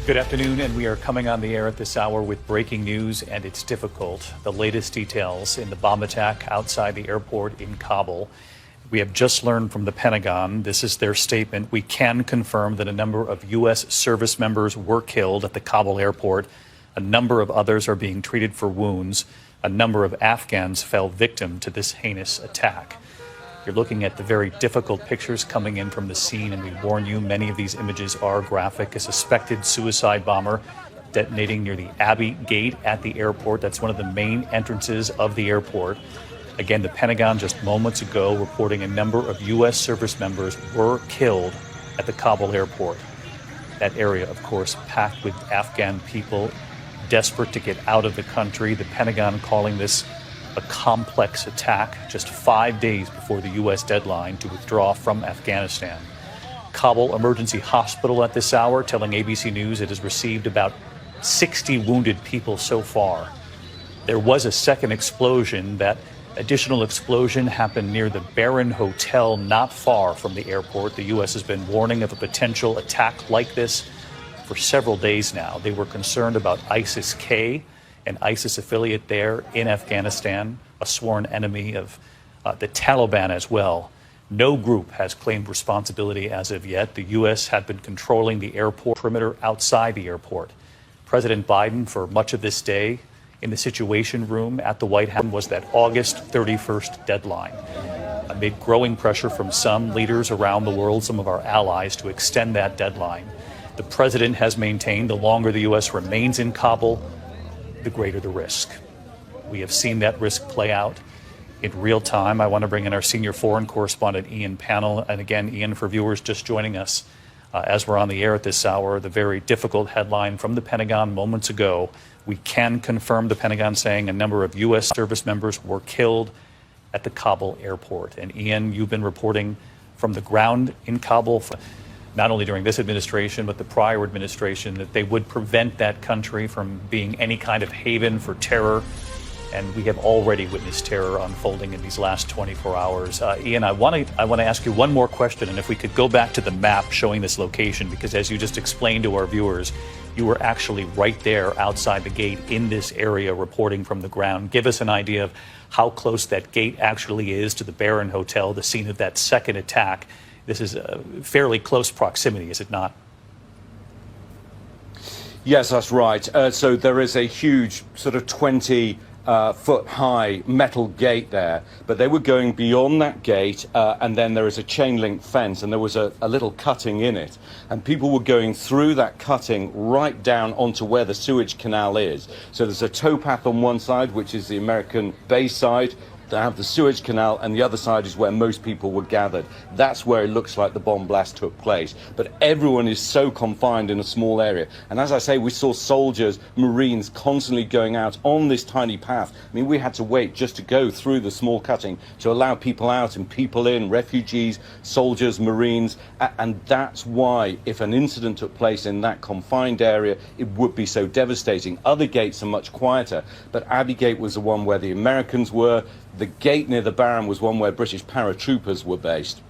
Good afternoon, and we are coming on the air at this hour with breaking news, and it's difficult. The latest details in the bomb attack outside the airport in Kabul. We have just learned from the Pentagon, this is their statement, we can confirm that a number of U.S. service members were killed at the Kabul airport. A number of others are being treated for wounds. A number of Afghans fell victim to this heinous attack. You're looking at the very difficult pictures coming in from the scene, and we warn you, many of these images are graphic. A suspected suicide bomber detonating near the Abbey Gate at the airport. That's one of the main entrances of the airport. Again, the Pentagon just moments ago reporting a number of U.S. service members were killed at the Kabul airport. That area, of course, packed with Afghan people desperate to get out of the country. The Pentagon calling this a complex attack just 5 days before the U.S. deadline to withdraw from Afghanistan. Kabul Emergency Hospital at this hour telling ABC News it has received about 60 wounded people so far. There was a second explosion. That additional explosion happened near the Baron Hotel not far from the airport. The U.S. has been warning of a potential attack like this for several days now. They were concerned about ISIS-K, an ISIS affiliate there in Afghanistan, a sworn enemy of the Taliban as well. No group has claimed responsibility as of yet. The U.S. had been controlling the airport perimeter outside the airport. President Biden, for much of this day, in the Situation Room at the White House, was that August 31st deadline. Amid growing pressure from some leaders around the world, some of our allies, to extend that deadline, the president has maintained the longer the U.S. remains in Kabul, the greater the risk. We have seen that risk play out in real time. I want to bring in our senior foreign correspondent, Ian Pannell. And again, Ian, for viewers just joining us as we're on the air at this hour, the very difficult headline from the Pentagon moments ago. We can confirm the Pentagon saying a number of U.S. service members were killed at the Kabul airport. And Ian, you've been reporting from the ground in Kabul, not only during this administration, but the prior administration, that they would prevent that country from being any kind of haven for terror. And we have already witnessed terror unfolding in these last 24 hours. Ian, I want to ask you one more question. And if we could go back to the map showing this location, because as you just explained to our viewers, you were actually right there outside the gate in this area reporting from the ground. Give us an idea of how close that gate actually is to the Baron Hotel, the scene of that second attack. This is a fairly close proximity, is it not? Yes, that's right. So there is a huge sort of 20-foot high metal gate there, but they were going beyond that gate, and then there is a chain link fence, and there was a little cutting in it, and people were going through that cutting right down onto where the Suez Canal is. So there's a towpath on one side, which is the American base side. They have the Suez Canal, and the other side is where most people were gathered. That's where it looks like the bomb blast took place. But everyone is so confined in a small area. And as I say, we saw soldiers, Marines constantly going out on this tiny path. I mean, we had to wait just to go through the small cutting to allow people out and people in, refugees, soldiers, Marines. And that's why, if an incident took place in that confined area, it would be so devastating. Other gates are much quieter, but Abbey Gate was the one where the Americans were. The gate near the Baron was one where British paratroopers were based.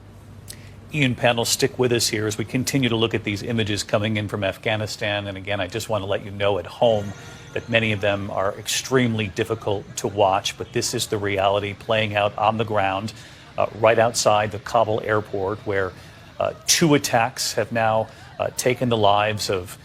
Ian Pannell, stick with us here as we continue to look at these images coming in from Afghanistan. And again, I just want to let you know at home that many of them are extremely difficult to watch, but this is the reality playing out on the ground right outside the Kabul airport, where two attacks have now taken the lives of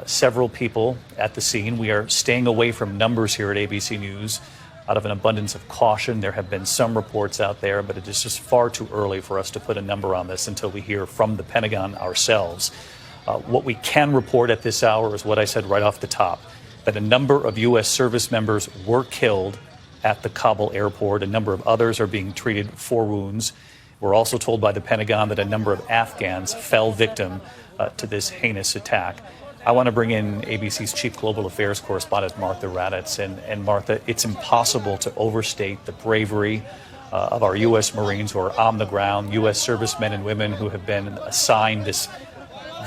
several people at the scene. We are staying away from numbers here at ABC News out of an abundance of caution. There have been some reports out there, but it is just far too early for us to put a number on this until we hear from the Pentagon ourselves. What we can report at this hour is what I said right off the top, that a number of U.S. service members were killed at the Kabul airport. A number of others are being treated for wounds. We're also told by the Pentagon that a number of Afghans fell victim to this heinous attack. I want to bring in ABC's Chief Global Affairs Correspondent, Martha Raddatz. And Martha, it's impossible to overstate the bravery of our U.S. Marines who are on the ground, U.S. servicemen and women who have been assigned this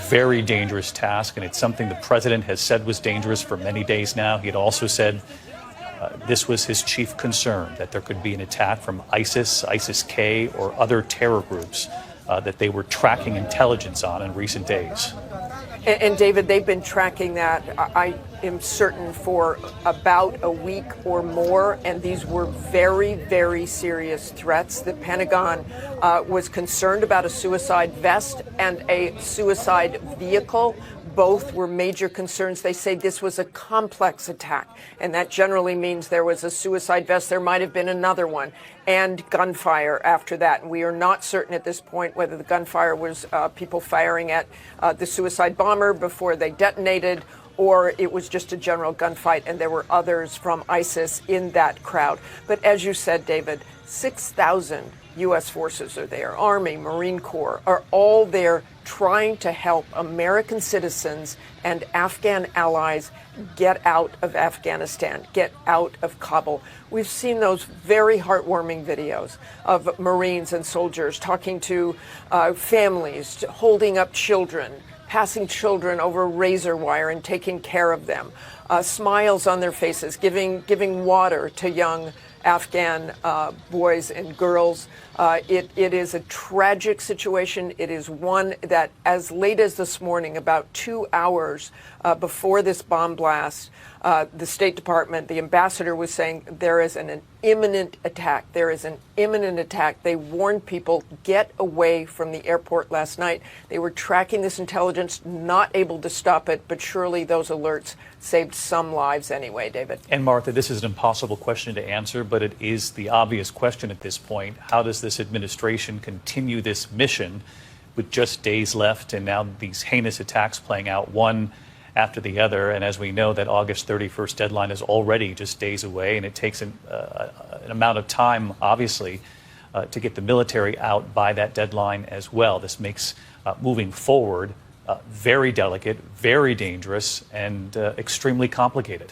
very dangerous task. And it's something the president has said was dangerous for many days now. He had also said this was his chief concern, that there could be an attack from ISIS, ISIS-K, or other terror groups that they were tracking intelligence on in recent days. And David, they've been tracking that, I am certain, for about a week or more, and these were very, very serious threats. The Pentagon was concerned about a suicide vest and a suicide vehicle. Both were major concerns. They say this was a complex attack, and that generally means there was a suicide vest. There might have been another one, and gunfire after that. And we are not certain at this point whether the gunfire was people firing at the suicide bomber before they detonated, or it was just a general gunfight and there were others from ISIS in that crowd. But as you said, David, 6,000 U.S. forces are there, Army, Marine Corps, are all there trying to help American citizens and Afghan allies get out of Afghanistan, get out of Kabul. We've seen those very heartwarming videos of Marines and soldiers talking to families, holding up children, passing children over razor wire and taking care of them, smiles on their faces, giving water to young Afghan boys and girls. It is a tragic situation. It is one that, as late as this morning, about 2 hours before this bomb blast, the State Department, the ambassador was saying there is an imminent attack. There is an imminent attack. They warned people, get away from the airport last night. They were tracking this intelligence, not able to stop it, but surely those alerts saved some lives anyway, David. And Martha, this is an impossible question to answer, but it is the obvious question at this point. How does this administration continue this mission with just days left and now these heinous attacks playing out one after the other? And as we know, that August 31st deadline is already just days away, and it takes an amount of time, obviously, to get the military out by that deadline as well. This makes moving forward very delicate, very dangerous, and extremely complicated.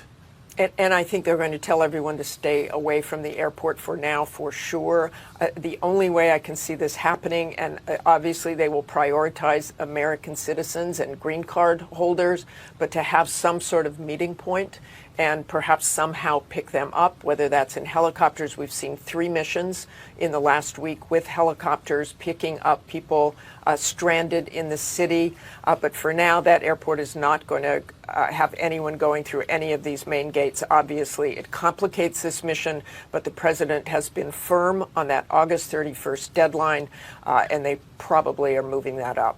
And I think they're going to tell everyone to stay away from the airport for now, for sure. The only way I can see this happening, and obviously they will prioritize American citizens and green card holders, but to have some sort of meeting point and perhaps somehow pick them up, whether that's in helicopters. We've seen 3 missions in the last week with helicopters picking up people stranded in the city. But for now, that airport is not going to have anyone going through any of these main gates. Obviously, it complicates this mission, but the president has been firm on that August 31st deadline, and they probably are moving that up.